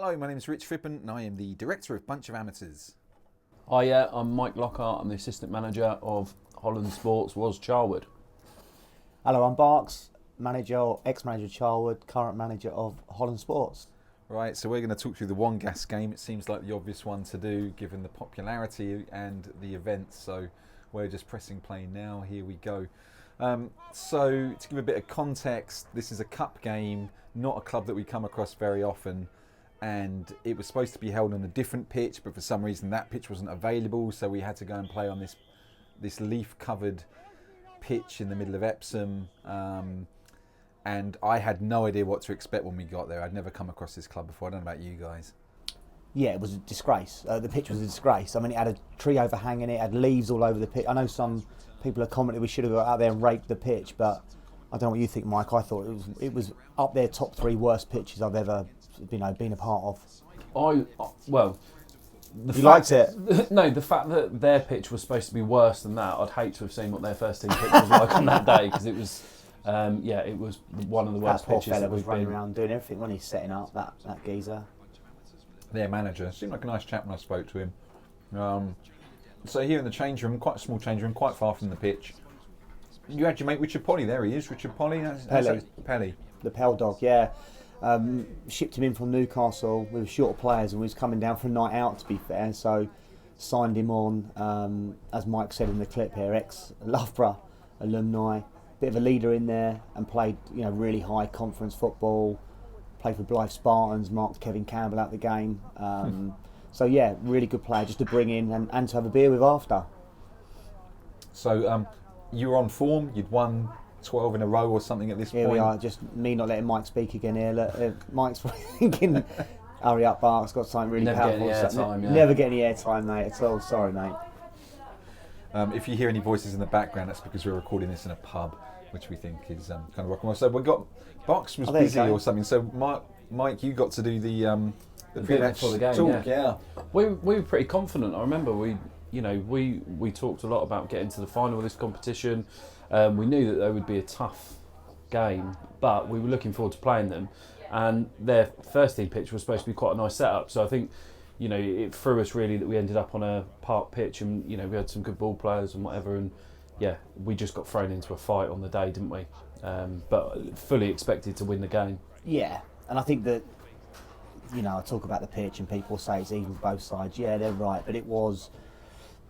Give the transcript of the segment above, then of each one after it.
Hello, my name is Rich Phippen and I am the director of Bunch of Amateurs. Hi, I'm Mike Lockhart. I'm the assistant manager of Holland Sports, was Charlwood. Hello, I'm Barks, ex-manager of Charlwood, current manager of Holland Sports. Right, so we're going to talk through the Wandgas game. It seems like the obvious one to do given the popularity and the events, so we're just pressing play now. Here we go. So to give a bit of context, this is a cup game, not a club that we come across very often, and it was supposed to be held on a different pitch, but for some reason that pitch wasn't available, so we had to go and play on this leaf-covered pitch in the middle of Epsom, and I had no idea what to expect when we got there. I'd never come across this club before. I don't know about you guys. Yeah, it was a disgrace. The pitch was a disgrace. I mean, it had a tree overhanging it, had leaves all over the pitch. I know some people have commented we should have got out there and raked the pitch, but I don't know what you think, Mike. I thought it was up there, top three worst pitches I've ever been a part of. Liked it? No, the fact that their pitch was supposed to be worse than that, I'd hate to have seen what their first team pitch was like on that day, because it was, it was one of the worst pitches that was we've running been. around doing everything when he's setting up that geezer. Their manager seemed like a nice chap when I spoke to him. So here in the change room, quite a small change room, quite far from the pitch. You had your mate Richard Polly. There he is, Richard Polly. Pelly. The Pell Dog, yeah. Shipped him in from Newcastle. We were short of players and we was coming down for a night out, to be fair, so signed him on, as Mike said in the clip here, ex-Loughborough alumni, bit of a leader in there, and played really high conference football, played for Blythe Spartans, marked Kevin Campbell out the game. So yeah, really good player just to bring in and to have a beer with after. So you were on form, you'd won 12 in a row or something at this point. Here we are, just me not letting Mike speak again here. Look, Mike's thinking, hurry up, Barks, got something really powerful. Never get any airtime, mate, at all. Sorry, mate. If you hear any voices in the background, that's because we're recording this in a pub, which we think is kind of rock and roll. So we got, Barks was busy or something, so Mike, you got to do the pre-match before the game, talk. yeah. We were pretty confident. I remember we talked a lot about getting to the final of this competition. We knew that there would be a tough game, but we were looking forward to playing them. And their first team pitch was supposed to be quite a nice setup. So I think, it threw us really that we ended up on a park pitch, and we had some good ball players and whatever. And yeah, we just got thrown into a fight on the day, didn't we? But fully expected to win the game. Yeah, and I think that. I talk about the pitch and people say it's even both sides. Yeah, they're right, but it was,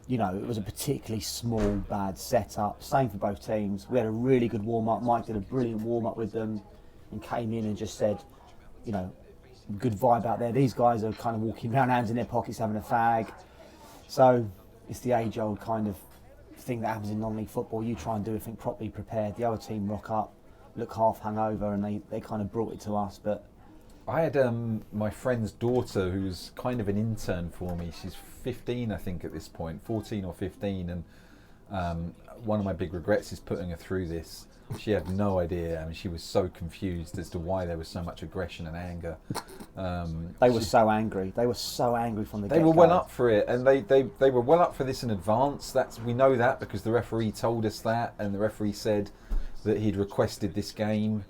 it was a particularly small, bad setup. Same for both teams. We had a really good warm-up. Mike did a brilliant warm-up with them and came in and just said, good vibe out there. These guys are kind of walking around, hands in their pockets, having a fag. So it's the age-old kind of thing that happens in non-league football. You try and do everything properly prepared. The other team rock up, look half hungover, and they kind of brought it to us, but I had my friend's daughter, who's kind of an intern for me. She's 15, I think, at this point, 14 or 15, and one of my big regrets is putting her through this. She had no idea. I mean, she was so confused as to why there was so much aggression and anger. They were so angry. They were so angry from the get-go. They were well up for it, and they were well up for this in advance. We know that because the referee told us that, and the referee said that he'd requested this game.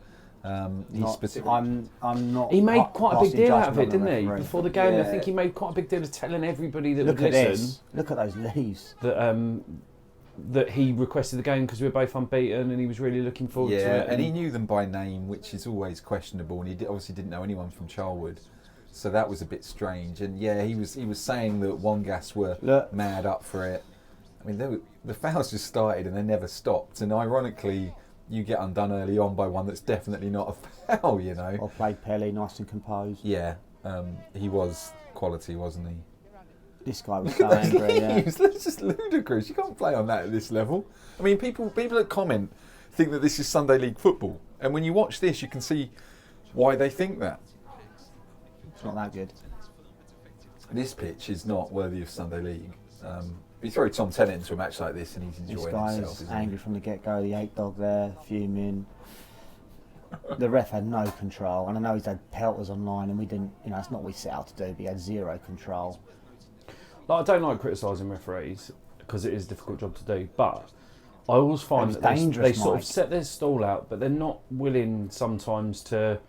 I'm not. He made quite a big deal out of it, didn't he? Referee. Before the game, Yeah. I think he made quite a big deal of telling everybody that Look would at listen. this. Look at those leaves. That he requested the game because we were both unbeaten, and he was really looking forward to it. And he knew them by name, which is always questionable. And he obviously didn't know anyone from Charlwood, so that was a bit strange. And yeah, he was saying that Wandgas were mad up for it. I mean, the fouls just started and they never stopped. And ironically, you get undone early on by one that's definitely not a foul, Or played Pelly, nice and composed. Yeah, he was quality, wasn't he? This guy was so angry, yeah. That's just ludicrous. You can't play on that at this level. I mean, people that comment think that this is Sunday League football. And when you watch this, you can see why they think that. It's not that good. This pitch is not worthy of Sunday League. You throw Tom Tennant into a match like this and he's enjoying himself. This guy's angry from the get-go. The 8 dog there, fuming. The ref had no control, and I know he's had pelters online, and we didn't. It's not what we set out to do. But he had zero control. I don't like criticising referees because it is a difficult job to do, but I always find that they sort of set their stall out, but they're not willing sometimes to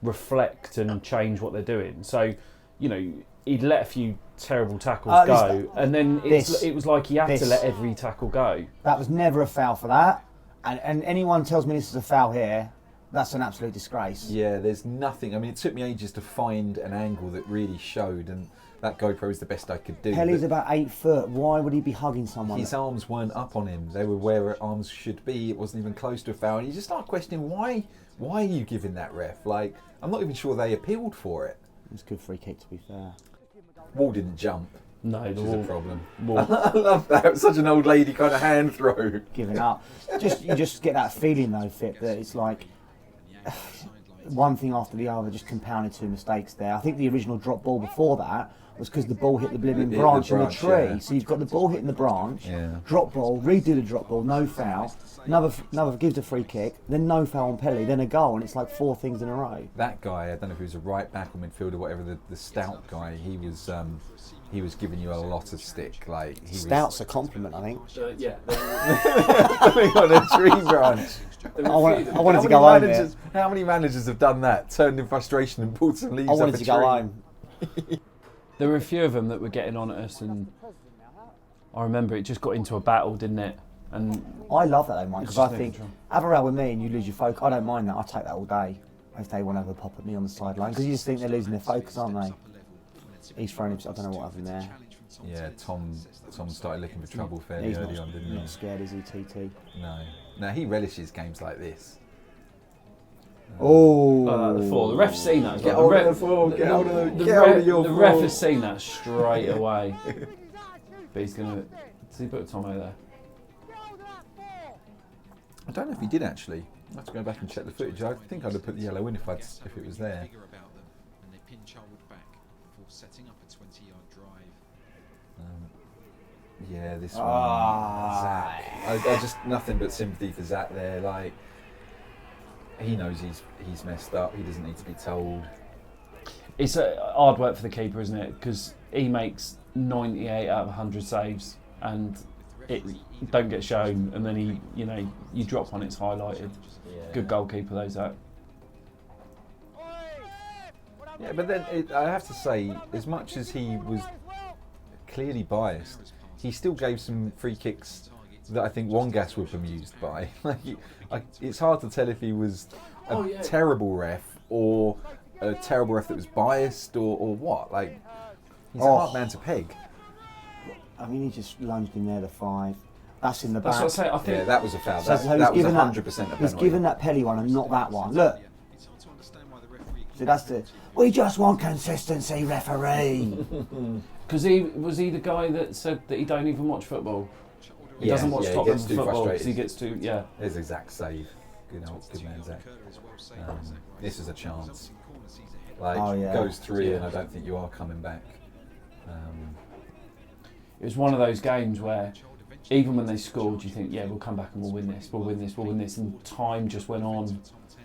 reflect and change what they're doing. So you know, he'd let a few terrible tackles Oh, go, and then this- it was like he had to this. let every tackle go. That was never a foul for that. And anyone tells me this is a foul here, that's an absolute disgrace. Yeah, there's nothing. I mean, it took me ages to find an angle that really showed, and that GoPro is the best I could do. Pelly's but about 8 foot. Why would he be hugging someone? his arms weren't up on him. They were where arms should be. It wasn't even close to a foul. And you just start questioning why are you giving that ref? Like, I'm not even sure they appealed for it. It was a good free kick, to be fair. Wall didn't jump, No, which the is a wall, problem. wall. I love that. It was such an old lady kind of hand throw. Giving up. You just get that feeling though, Fip, that it's like one thing after the other, just compounded 2 mistakes there. I think the original drop ball before that was because the ball hit the blooming Hit the branch in the branch, tree. yeah. So you've got the ball hitting the branch, Yeah. drop ball, redo the drop ball, no foul, another gives a free kick, then no foul on Pelly, then a goal, and it's like 4 things in a row. That guy, I don't know if he was a right back or midfielder, whatever. The stout guy, he was giving you a lot of stick. Like he Stout's a compliment, I think. Yeah. was on a tree branch. I wanted to go home here. How many managers have done that? Turned in frustration and pulled some leaves I off wanted a to tree? go home. There were a few of them that were getting on at us, and I remember it just got into a battle, didn't it? And I love that though, Mike, It's because I just think no control. have a row with me and you lose your focus. I don't mind that. I'll take that all day if they want to have a pop at me on the sideline, because you just think they're losing their focus, aren't they? He's thrown himself. I don't know what happened there. Yeah, Tom started looking for trouble fairly He's early on, didn't he? not scared, is he, TT? No. Now he relishes games like this. Oh, like that before. The ref's seen that as Get well. hold of the ball, get hold of the get hold ref- of your the ref ball. has seen that straight away. But he's going to... Does he put Tomo there? I don't know if he did actually. I have to go back and check the footage. I think I'd have put the yellow in if it was there. And they pin Charlwood back before setting up a 20-yard drive. Yeah, this one. Ah. Zach. I just nothing but sympathy for Zach there. Like he knows he's messed up. He doesn't need to be told. It's hard work for the keeper, isn't it? Because he makes 98 out of 100 saves and it don't get shown, and then you drop one, it's highlighted. Good goalkeeper though, Zach. Yeah, but then I have to say, as much as he was clearly biased, he still gave some free kicks that I think Wandgas were bemused by. It's hard to tell if he was a terrible ref or a terrible ref that was biased or what. Like, he's a hard man to peg. I mean, he just lunged in there, the 5. That's in the back. That's what I say. I think Yeah, that was a foul. So That was 100% a penalty. He's given that Pelly one and not that one. Look, It's hard to understand why the referee so that's the. We just want consistency, referee. because he the guy that said that he don't even watch football. He doesn't watch he Tottenham gets too football because he frustrated. gets to There's a Zach save. Good man, Zach. This is a chance. Like, Oh, yeah. goes through and I don't think you are coming back. It was one of those games where even when they scored, you think, yeah, we'll come back and we'll win this, and time just went on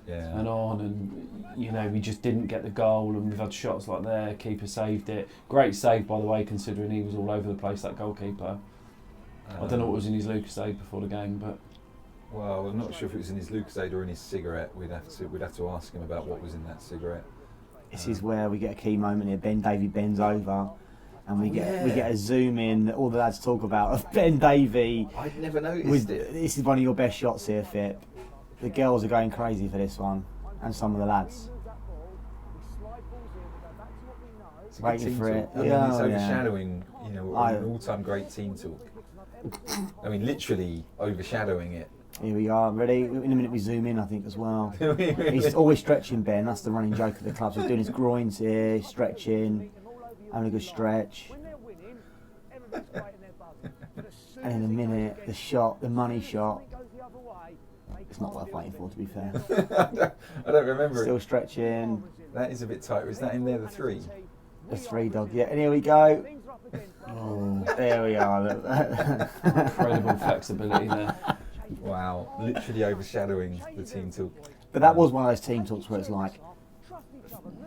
Yeah. and on, and we just didn't get the goal, and we've had shots like there. Keeper saved it. Great save, by the way, considering he was all over the place. That goalkeeper. I don't know what was in his Lucasade before the game, but Well, I'm not sure if it was in his Lucasade or in his cigarette. We'd have to ask him about what was in that cigarette. This is where we get a key moment here. Ben Davey bends over, and we get a zoom in that all the lads talk about of Ben Davey. I'd never noticed it. This is one of your best shots here, Fip. The girls are going crazy for this one, and some of the lads. It's a good Waiting team for talk. it. I mean, Yeah, it's yeah. overshadowing, an all-time great team talk. I mean, literally overshadowing it. Here we are, ready? In a minute we zoom in, I think, as well. He's always stretching, Ben. That's the running joke of the club. So he's doing his groins here, stretching, having a good stretch. And in a minute, the shot, the money shot. It's not worth waiting for, to be fair. I don't remember Still it. stretching. That is a bit tighter. Is that in there, the 3? The 3 dog, yeah. And here we go. Oh, there we are. incredible flexibility there. Wow, literally overshadowing the team talk. But that was one of those team talks where it's like,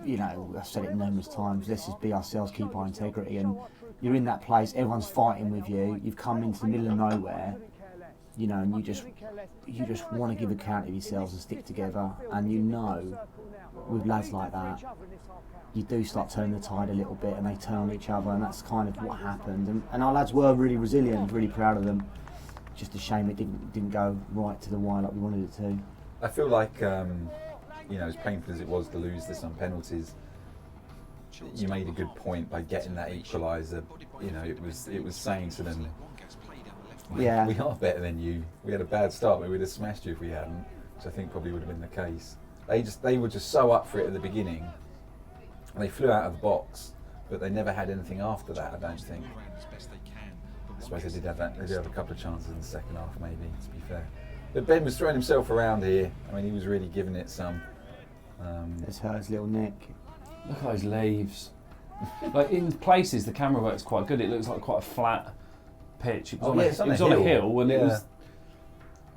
I've said it numerous times, let's just be ourselves, keep our integrity, and you're in that place, everyone's fighting with you, you've come into the middle of nowhere, and you just want to give account of yourselves and stick together, and with lads like that, you do start turning the tide a little bit, and they turn on each other, and that's kind of what happened. And our lads were really resilient, really proud of them. Just a shame it didn't go right to the wire like we wanted it to. I feel like, as painful as it was to lose this on penalties, you made a good point by getting that equaliser. It was saying to them, Yeah. we are better than you. We had a bad start, but we'd have smashed you if we hadn't, which I think probably would have been the case. They were just so up for it at the beginning. They flew out of the box, but they never had anything after that, I don't think. I suppose they did have that. They did have a couple of chances in the second half, maybe, to be fair. But Ben was throwing himself around here. I mean, he was really giving it some. It's hurt his little neck. Look at those leaves. Like in places, the camera works quite good. It looks like quite a flat pitch. It was on a hill, and it was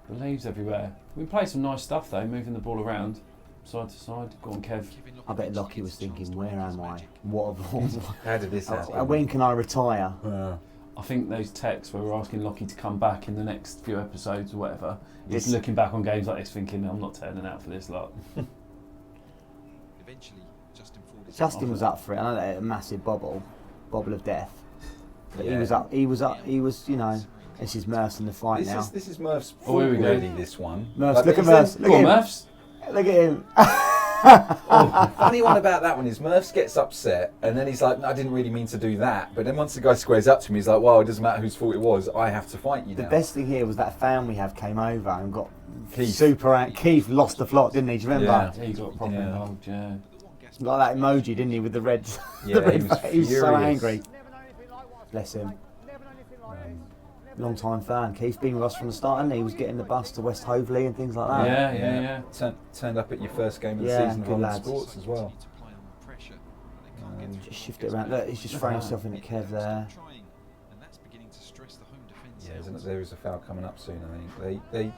the leaves everywhere. We played some nice stuff though, moving the ball around side to side. Go on, Kev. I bet Lockie was thinking, where am I? What have How did this happen? when can I retire? I think those texts where we're asking Lockie to come back in the next few episodes or whatever, he's This- looking back on games like this thinking, I'm not turning out for this lot. Eventually, Justin was up for it. I know that a massive bobble of death. But Yeah. he was up. This is Murph's in the fight now. This is Murph's Oh, fault here we go. really, this one. Murph's, Like, look at he's then- Murph's. Look Go on, at him. Murphs. Look at him. Funny one about that one is Murphs gets upset and then he's like, no, I didn't really mean to do that. But then once the guy squares up to him, he's like, well, it doesn't matter whose fault it was. I have to fight you The now. best thing here was that fan we have came over and got Keith. super out. Keith lost the plot, didn't he? Do you remember? He got properly Yeah. involved, yeah. Like that emoji, didn't he, with the red? Yeah, the red he was face. He was so furious. angry. Bless him. Long time fan. Keith's been with us from the start, and he was getting the bus to West Hoveley and things like that. Yeah. Turned up at your first game of the Yeah, season of good Holland lads. Sports as well. Just shift it around. Look, he's just throwing himself in at Kev there. Yeah, isn't it? There is a foul coming up soon, I think. They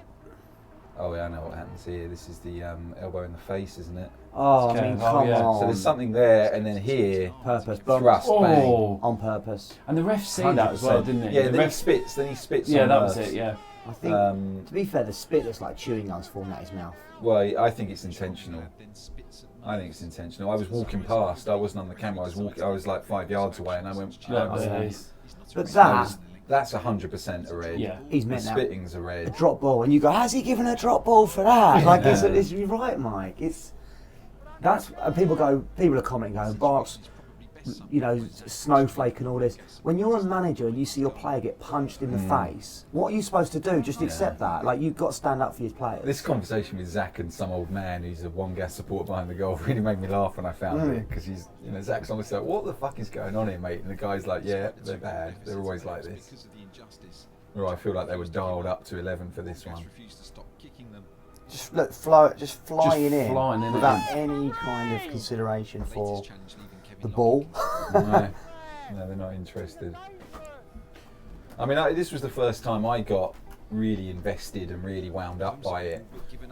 oh yeah, I know what happens here. This is the elbow in the face, isn't it? Oh, Okay. I mean, Oh, come yeah. on. So there's something there, and then here, Purpose. thrust, bang. Oh, On purpose. and the ref see that as well, 100%. didn't he? Yeah, the then ref, he spits yeah, on that was Murphs. it, yeah. I think, to be fair, the spit looks like chewing gums falling out his mouth. Well, I think it's intentional. I think it's intentional. I was walking past. I wasn't on the camera. I was like 5 yards away, and I went. Yeah, was it it? is. But that, That's 100% a red. Yeah. he's The meant that. spitting's a A red. drop ball, and you go, how's he giving a drop ball for that? Like, it's you're right, Mike. That's and people are commenting, going, Barks, snowflake and all this. When you're a manager and you see your player get punched in the face, what are you supposed to do? Just accept that. Like, you've got to stand up for your players. This conversation with Zach and some old man who's a Wandgas supporter behind the goal really made me laugh when I found it, because Zach's almost like, what the fuck is going on here, mate? And the guy's like, yeah, they're bad. They're always like this. Or I feel like they were dialed up to 11 for this one. Just look, just flying in without any kind of consideration for the ball. No, they're not interested. I mean, this was the first time I got really invested and really wound up by it.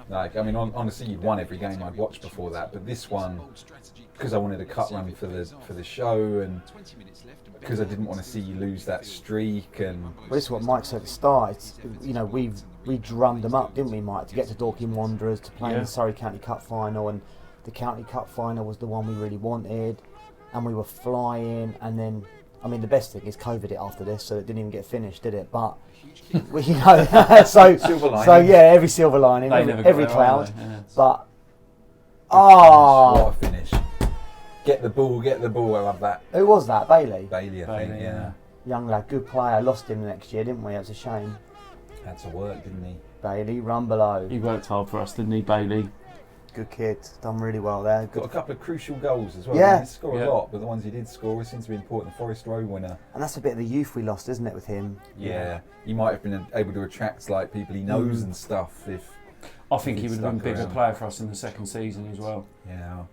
Like, I mean, honestly, you'd won every game I'd watched before that, but this one, because I wanted a cut run for the show, and because I didn't want to see you lose that streak, and Well, this is what Mike said at the start. It's, we drummed them up, didn't we, Mike, to get to Dorking Wanderers, to play in Yeah. the Surrey County Cup final, and the County Cup final was the one we really wanted, and we were flying. And then, I mean, the best thing is COVID hit after this, so it didn't even get finished, did it? But Silver lining. so yeah, every silver lining, They never got every there, cloud. either, yeah. But what a finish! Get the ball, I love that. who was that? Bailey, Bailey, I think, Bailey, yeah. young lad, good player. Lost him the next year, didn't we? It was a shame. Had to work, didn't he? Bailey, run below. He worked hard for us, didn't he, Bailey? Good kid, done really well there. Got Good, a couple of crucial goals as well. Yeah. He didn't score Yeah. a lot, but the ones he did score seem to be important. The Forest Road winner. and that's a bit of the youth we lost, isn't it, with him? Yeah, he might have been able to attract like people he knows and stuff. If I think he would have been a Stuck bigger around. player for us in the second season as well. yeah,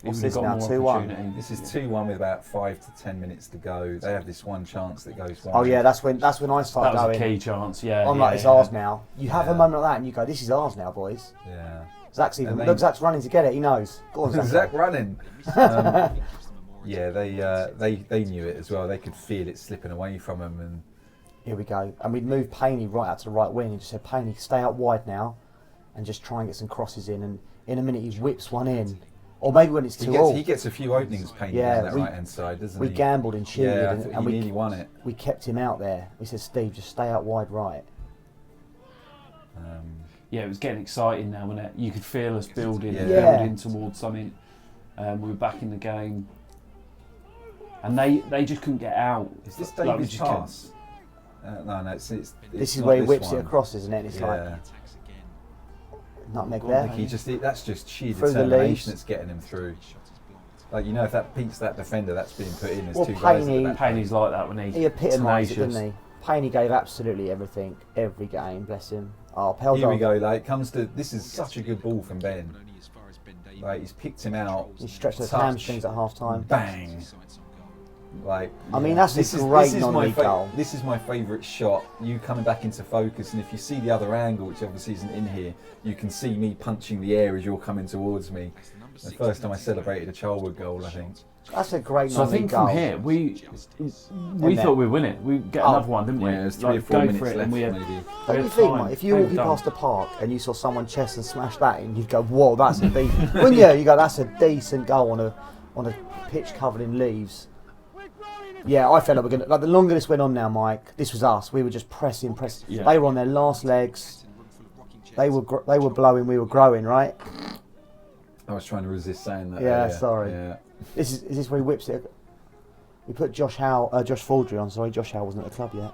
He What's would have this got now, more 2-1? opportunity. this is 2-1 with about 5 to 10 minutes to go. They have this one chance that goes wide. Oh yeah, that's when I That started was a going. key chance, yeah. I'm yeah, like, it's yeah. ours now. You have Yeah. a moment like that, and you go, "This is ours now, boys." Yeah. Zach's And they- look, Zach's running to get it. He knows. Go on, Zach. Zach running. Yeah, they knew it as well. They could feel it slipping away from them, and Here we go. And we'd moved Paney right out to the right wing, and just said, "Paney, stay out wide now, and just try and get some crosses in." And in a minute, he whips one in, Or maybe when it's 2-2. He gets a few openings painted on that right hand side, doesn't we he? We gambled and cheated, yeah, and we nearly won it. We kept him out there. We said, Steve, just stay out wide right. Yeah, it was getting exciting now, wasn't it? You could feel us building towards something. We were back in the game, and they just couldn't get out. Is this David's pass? No, it's this is where he whips it across, isn't it? It's like nutmeg there. That's just sheer determination that's getting him through. Like, you know, if that beats that defender, that's being put in as two guys. Payne's like that when he epitomised it, didn't he? Payne gave absolutely everything, every game. Bless him. Oh, here we go. Like, comes to this is such a good ball from Ben. Like, he's picked him out. He stretched those hamstrings at half time. Bang. Like, I mean, that's a great non-league goal. This is my favourite shot. You coming back into focus, and if you see the other angle, which obviously isn't in here, you can see me punching the air as you're coming towards me. The first time I celebrated a Charlwood goal, I think. That's a great non-league goal. So I think from here, we thought we'd win it. We'd get another one, didn't we? Yeah, there's 3 or 4 minutes left, maybe. Don't you think, mate, if you walked past the park and you saw someone chest and smash that in, you'd go, whoa, that's a decent... Wouldn't you? You go, that's a decent goal on a pitch covered in leaves. Yeah, I felt like we're going to... Like, the longer this went on now, Mike, this was us. We were just pressing. Yeah. They were on their last legs. They were blowing, we were growing, right? I was trying to resist saying that. Yeah, sorry. Yeah. Is this where he whips it? We put Josh Faldry on. Sorry, Josh Howe wasn't at the club yet.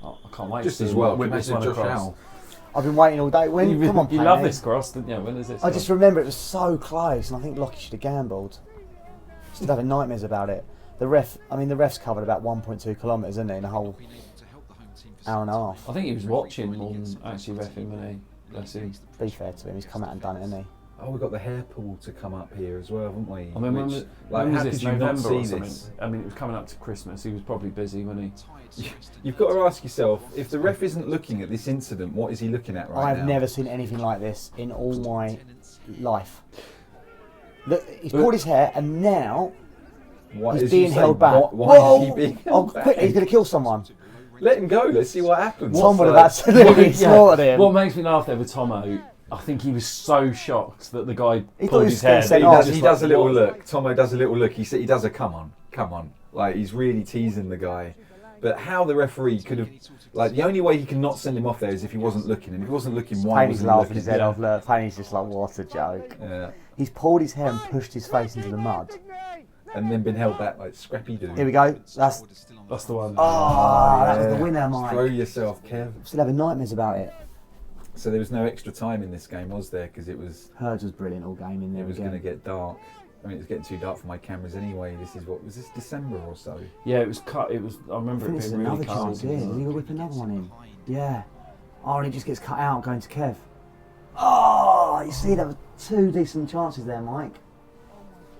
Oh, I can't wait. Just as well. Whip this one across. I've been waiting all day. Come on, you love this cross, didn't you? When is this? I just remember it was so close, and I think Lockie should have gambled. Still having nightmares about it. The ref's covered about 1.2 kilometres, isn't it, in a whole hour and a half. I think he was watching more than actually reffing, wasn't he? Bless him. Be fair to him, he's come out and done it, hasn't he? Oh, we've got the hair pool to come up here as well, haven't we? I mean, when was this, November or something? This? I mean, it was coming up to Christmas. He was probably busy, wasn't he? You've got to ask yourself, if the ref isn't looking at this incident, what is he looking at right now? I've never seen anything like this in all my life. Look, he's pulled his hair, and now he's being held back. Why is he being held back? Quick, he's going to kill someone. Let him go, let's see what happens. Tom would have absolutely slaughtered him. What makes me laugh there with Tomo, I think he was so shocked that the guy he pulled his hair. He does a little look. Tomo does a little look. He does a come on. Like, he's really teasing the guy. But how the referee could have, like, the only way he can not send him off there is if he wasn't looking. And if he wasn't looking, why wasn't he looking? His head off. Look, Payne's just like, what a joke. Yeah. He's pulled his hair and pushed his face into the mud. And then been held back like Scrappy Doo. Here we go. That's the one. Oh, that was the winner, Mike. Throw yourself, Kev. I'm still having nightmares about it. So there was no extra time in this game, was there? Because it was... Hurd was brilliant all game in there. It was going to get dark. I mean, it was getting too dark for my cameras anyway. This is was this December or so? Yeah, it was cut. I remember it being really cut. Chance, yeah. You got to whip another one in. Yeah. Oh, and it just gets cut out going to Kev. Oh, you see, that was 2 decent chances there, Mike.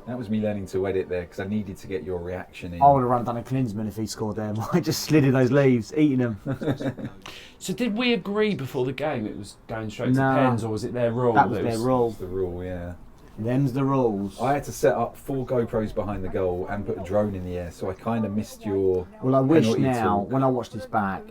That was me learning to edit there because I needed to get your reaction in. I would have done a Klinsmann if he scored there. Mike just slid in those leaves, eating them. So did we agree before the game it was going straight to pens, or was it their rule? That was their rule. The rule, yeah. Them's the rules. I had to set up 4 GoPros behind the goal and put a drone in the air, so I kind of missed your... Well, I wish now, when I watch this back,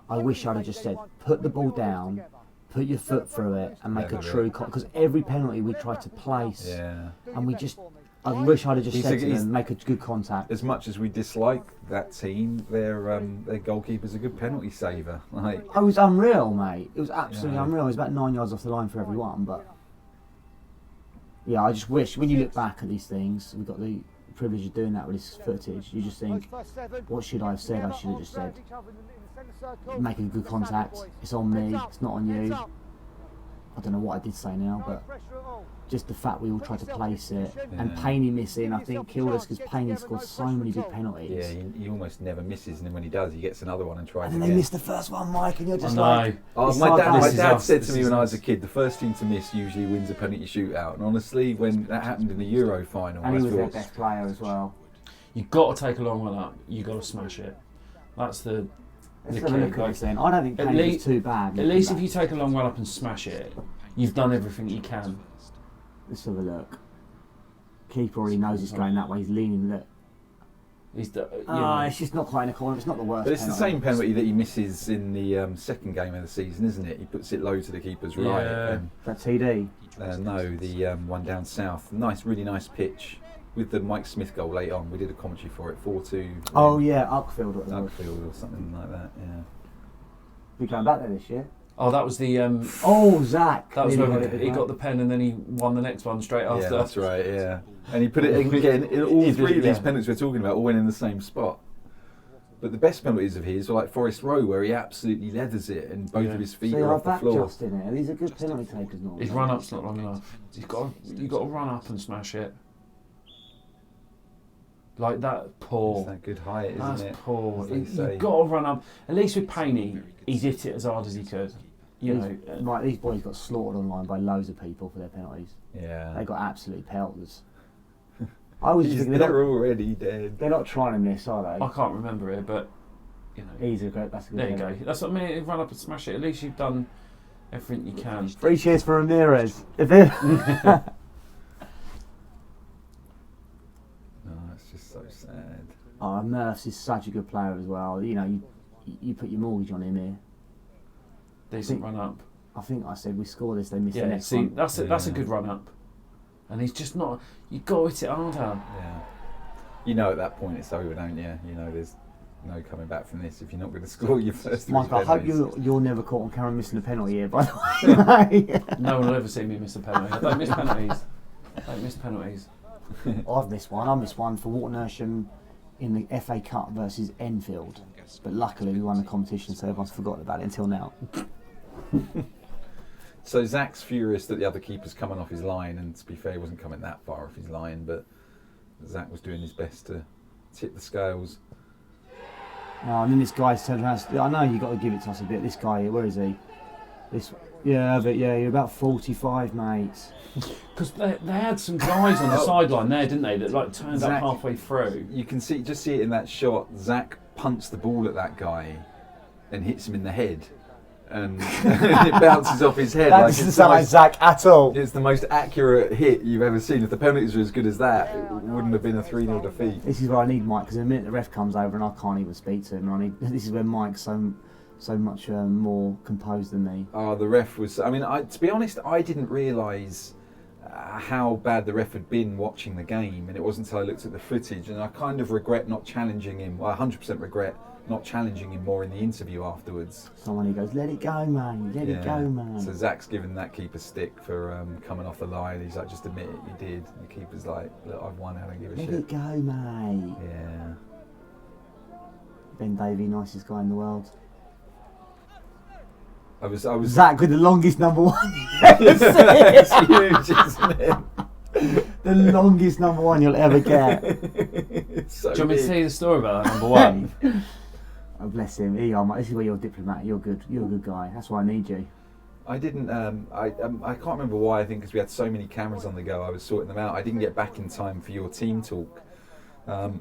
I wish I'd have just said, put the ball down, put your foot through it, and make a true... Because every penalty we tried to place, and we just... I wish I'd have just said to them, make a good contact. As much as we dislike that team, their goalkeeper's a good penalty saver. Like, it was unreal, mate. It was absolutely unreal. It was about 9 yards off the line for everyone, but... Yeah, I just wish, when you look back at these things, we've got the privilege of doing that with this footage, you just think, what should I have said? I should have just said, make a good contact, it's on me, it's not on you. I don't know what I did say now, but just the fact we all tried to place it, and Payne missing, I think killed us because Payne scored so many big penalties. Yeah, he almost never misses, and then when he does, he gets another one and tries again. And then they missed the first one, Mike, and you're just like... Oh, my dad said to me when I was a kid, the first team to miss usually wins a penalty shootout, and honestly, when that happened in the Euro final... And he was their best player as well. You've got to take a long one up, you've got to smash it. That's the... Let's have a look at this then. I don't think Payne was too bad. At least if you take a long run up and smash it, you've done everything you can. Let's have a look. Keeper already knows it's going that way. He's leaning. Look. He's the, It's just not quite in the corner. It's not the worst. But it's the same penalty that he misses in the second game of the season, isn't it? He puts it low to the keeper's right. Yeah. That TD. No, the one down south. Nice, really nice pitch. With the Mike Smith goal late on, we did a commentary for it, 4-2. Oh yeah, Uckfield. Uckfield or something like that, yeah. We going back there this year? Oh, that was the. Zach. That was Really when he got the pen and then he won the next one straight after. Yeah, that's right, yeah. And he put it again, all three of these penalties we're talking about all went in the same spot. But the best penalties of his were like Forest Row, where he absolutely leathers it and both of his feet are off the floor. Just in it. These are good penalty takers normally. His run up's not long enough. You've got to run up and smash it. Like that, poor. It's that good height, isn't That's it? poor. As they say. You've got to run up. At least with Payne, he's hit it as hard as he could. Right, these boys got slaughtered online by loads of people for their penalties. Yeah. They got absolutely pelters. I was thinking they're already dead. They're not trying to miss, are they? I can't remember it, but That's a good there you go. penalty. That's what I mean. Run up and smash it. At least you've done everything you can. 3 cheers for Ramirez. If it No, it's just so sad. Murphs is such a good player as well. You put your mortgage on him here. Decent run up. I think I said we score this, they miss the Yeah, next see, one. that's a good run up. And he's just not. You got to hit it harder. Yeah. You know at that point it's over, don't you? You know there's no coming back from this if you're not going to score your first three Mike, I hope penalties. you're never caught on camera missing a penalty here, by the way. No one will ever see me miss a penalty. I don't miss penalties. I don't miss penalties. I've missed one. I missed one for Warton in the FA Cup versus Enfield. But luckily we won the competition, so everyone's forgotten about it until now. So Zach's furious that the other keeper's coming off his line, and to be fair, he wasn't coming that far off his line, but Zach was doing his best to tip the scales. And then this guy's turned around. I know you got to give it to us a bit. This guy here, where is he? You're about 45, mate. Because they had some guys on the sideline there, didn't they? That like turned Zach, up halfway through. You can see it in that shot. Zach punts the ball at that guy and hits him in the head, and it bounces off his head. That doesn't sound like Zach at all. It's the most accurate hit you've ever seen. If the penalties were as good as that, it wouldn't have been a 3-0 defeat. This is where I need Mike, because the minute the ref comes over and I can't even speak to him, this is where Mike's so much more composed than me. Oh, the ref was. I mean, to be honest, I didn't realise how bad the ref had been watching the game, and it wasn't until I looked at the footage, and I kind of regret not challenging him. Well, I 100% regret not challenging him more in the interview afterwards. Someone who goes, let it go, man, let it go, man. So Zach's given that keeper stick for coming off the line. He's like, just admit it, you did. And the keeper's like, look, I've won, I don't give a shit. Let it go, mate. Yeah. Ben Davey, nicest guy in the world. I was. Zach with the longest number one. It's huge, isn't it? The longest number one you'll ever get. It's so Do you want me to big. tell you the story about that number one? Oh, bless him. Here you are, mate. This is where you're a diplomat. You're good. You're a good guy. That's why I need you. I didn't. I can't remember why. I think because we had so many cameras on the go, I was sorting them out. I didn't get back in time for your team talk. So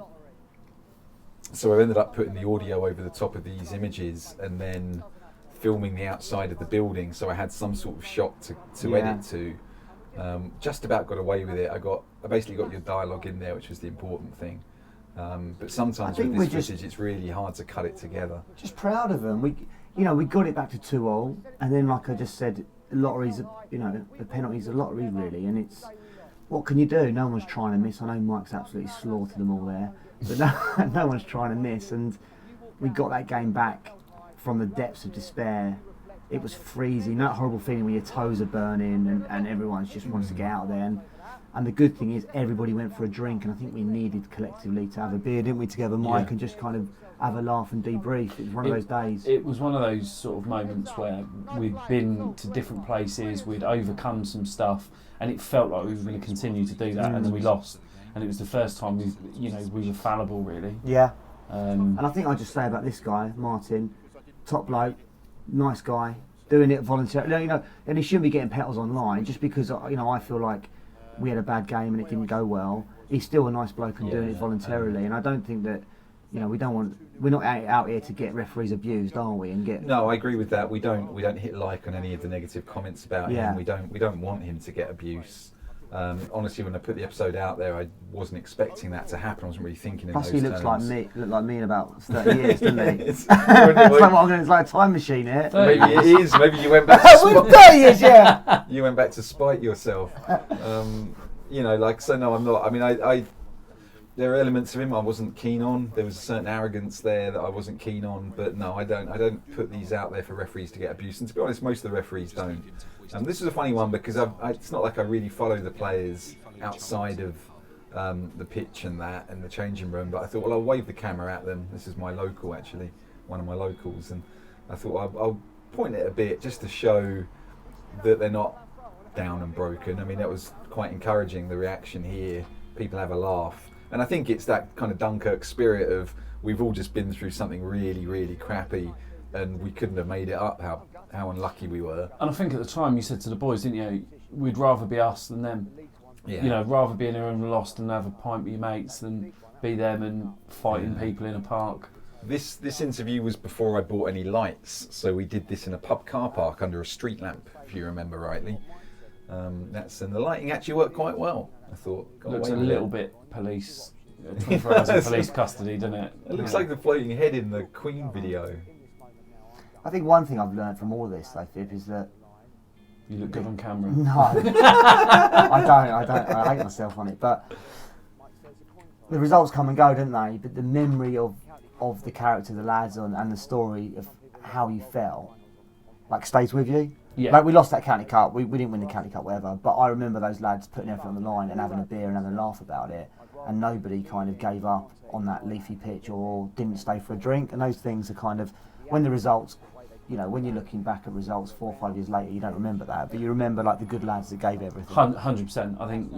I ended up putting the audio over the top of these images and then filming the outside of the building. So I had some sort of shot to edit to. Just about got away with it. I basically got your dialogue in there, which was the important thing. But sometimes with this footage, it's really hard to cut it together. Just proud of them. We got it back to 2-2, and then like I just said, lotteries. The penalties are lottery really, and it's what can you do? No one's trying to miss. I know Mike's absolutely slaughtered them all there, but no one's trying to miss, and we got that game back from the depths of despair. It was freezing, that horrible feeling when your toes are burning and everyone just wants to get out of there. And the good thing is everybody went for a drink, and I think we needed collectively to have a beer, didn't we, together, Mike, and just kind of have a laugh and debrief. It was one of those days. It was one of those sort of moments where we'd been to different places, we'd overcome some stuff, and it felt like we were going to continue to do that, and then we lost. And it was the first time we were fallible, really. Yeah. And I think I'll just say about this guy, Martin, top bloke, nice guy, doing it voluntarily. And he shouldn't be getting petals online just because I feel like we had a bad game and it didn't go well. He's still a nice bloke and doing it voluntarily. And I don't think that we're not out here to get referees abused, are we? No, I agree with that. We don't hit like on any of the negative comments about him. We don't want him to get abuse. Honestly, when I put the episode out there, I wasn't expecting that to happen. I wasn't really thinking in Plus, those he looks terms. looked like me in about 30 years, doesn't he? It's It's like a time machine here. maybe it is. Maybe you went back to spite. 30 years, yeah. You went back to spite yourself. You know, like, so no, I'm not. I mean, I there are elements of him I wasn't keen on. There was a certain arrogance there that I wasn't keen on. But no, I don't put these out there for referees to get abused. And to be honest, most of the referees don't. This is a funny one because it's not like I really follow the players outside of the pitch and the changing room. But I thought, well, I'll wave the camera at them. This is my local, actually, one of my locals, and I thought I'll point it a bit just to show that they're not down and broken. I mean, that was quite encouraging, the reaction here. People have a laugh. And I think it's that kind of Dunkirk spirit of we've all just been through something really, really crappy and we couldn't have made it up, how unlucky we were. And I think at the time you said to the boys, didn't you, we'd rather be us than them. Yeah. You know, rather be in a room lost and have a pint with your mates than be them and fighting people in a park. This interview was before I bought any lights, so we did this in a pub car park under a street lamp, if you remember rightly. And the lighting actually worked quite well. I thought. Looks a little bit police, 24 hours in police custody, doesn't it? It looks like the floating head in the Queen video. I think one thing I've learned from all of this, though, Fib, is that You look good on camera. no, I don't. I hate myself on it. But the results come and go, don't they? But the memory of the character, the lads, and the story of how you felt, like, stays with you. Yeah. Like, we lost that county cup. We didn't win the county cup, whatever. But I remember those lads putting everything on the line and having a beer and having a laugh about it. And nobody kind of gave up on that leafy pitch or didn't stay for a drink. And those things are kind of, when the results, you know, when you're looking back at results 4 or 5 years later, you don't remember that. But you remember, like, the good lads that gave everything. 100%. I think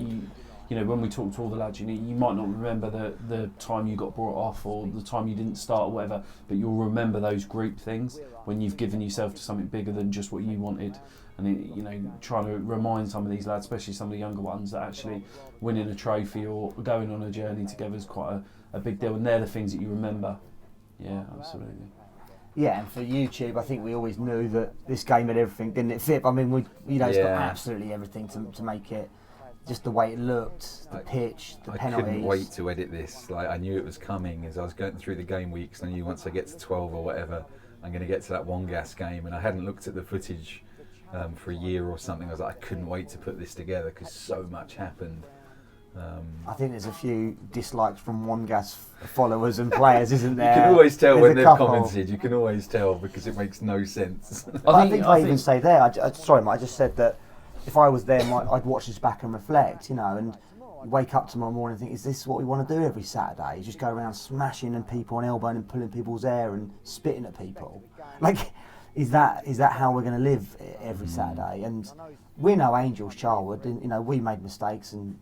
you know, when we talk to all the lads, you might not remember the time you got brought off or the time you didn't start or whatever, but you'll remember those group things when you've given yourself to something bigger than just what you wanted. And you know, trying to remind some of these lads, especially some of the younger ones, that actually winning a trophy or going on a journey together is quite a big deal, and they're the things that you remember. Yeah, absolutely. Yeah, and for YouTube, I think we always knew that this game had everything, didn't it, Fip? I mean, it's got absolutely everything to make it. Just the way it looked, the pitch, the penalties. I couldn't wait to edit this. Like, I knew it was coming as I was going through the game weeks. I knew once I get to 12 or whatever, I'm going to get to that Wandgas game. And I hadn't looked at the footage for a year or something. I was like, I couldn't wait to put this together because so much happened. I think there's a few dislikes from Wandgas followers and players, isn't there? You can always tell There's when a they've couple. commented. You can always tell because it makes no sense. I think I even say there, sorry, mate, I just said that if I was there, I'd watch this back and reflect, you know, and wake up tomorrow morning and think, is this what we want to do every Saturday? You just go around smashing and people and elbowing and pulling people's hair and spitting at people. Like, is that how we're going to live every Saturday? And we're no angels, Charlwood, and, you know, we made mistakes and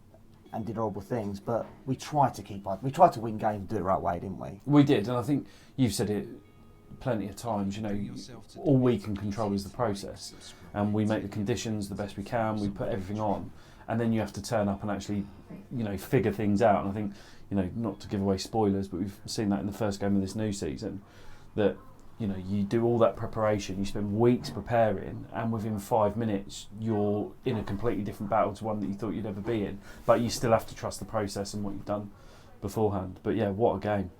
did horrible things, but we tried to win games, do it the right way, didn't we? We did, and I think you've said it plenty of times, you know, all we can control is the process, and we make the conditions the best we can, we put everything on, and then you have to turn up and actually, you know, figure things out. And I think, you know, not to give away spoilers, but we've seen that in the first game of this new season, that, you know, you do all that preparation, you spend weeks preparing, and within 5 minutes you're in a completely different battle to one that you thought you'd ever be in, but you still have to trust the process and what you've done beforehand. But yeah, what a game.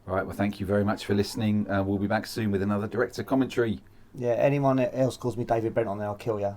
Right, well, thank you very much for listening. We'll be back soon with another director commentary. Yeah, anyone else calls me David Brent on there, I'll kill you.